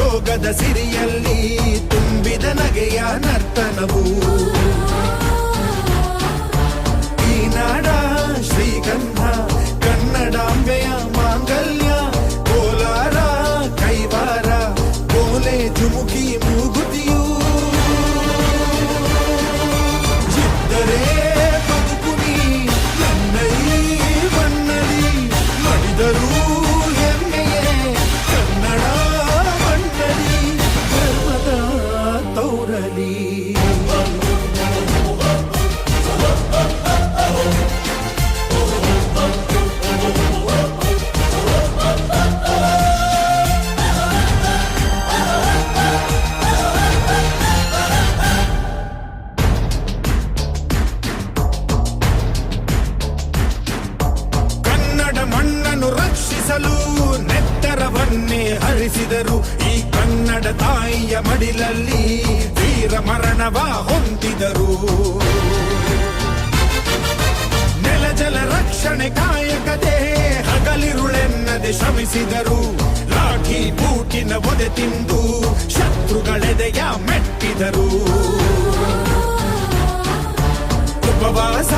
ಯೋಗದ ಸಿರಿಯಲ್ಲಿ ತುಂಬಿದ ನಗೆಯ ನರ್ತನವು ಈ ನಾಡ ಶ್ರೀಗಂಧ ಕನ್ನಡಾಂಬೆಯ ಮಾಂಗಲ್ಯ ಕೋಲಾರ ಕೈವಾರ ಕೋಲೆ ಜುಮುಕಿ ಮೂಗುತಿಯು ಚಿತ್ತರೇ ಬದುಕುನಿ ನನ್ನೈ ಬಣ್ಣದಿ ಮಡಿದರು ಹೆಮ್ಮೆಯೇ ಕನ್ನಡ ಮಣ್ಣದಿ ಧರ್ಮದ ತೌರಲಿ ಮಣ್ಣನ್ನು ರಕ್ಷಿಸಲು ನೆತ್ತರವನ್ನೇ ಹರಿಸಿದರು ಈ ಕನ್ನಡ ತಾಯಿಯ ಮಡಿಲಲ್ಲಿ ವೀರ ಮರಣವ ಹೊಂದಿದರು ನೆಲಜಲ ರಕ್ಷಣೆ ಕಾಯಕತೆ ಹಗಲಿರುಳೆನ್ನದೆ ಶ್ರಮಿಸಿದರು ಲಾಠಿ ಬೂಟಿನ ಒದೆ ತಿಂದು ಶತ್ರುಗಳೆದೆಯ ಮೆಟ್ಟಿದರು ಉಪವಾಸ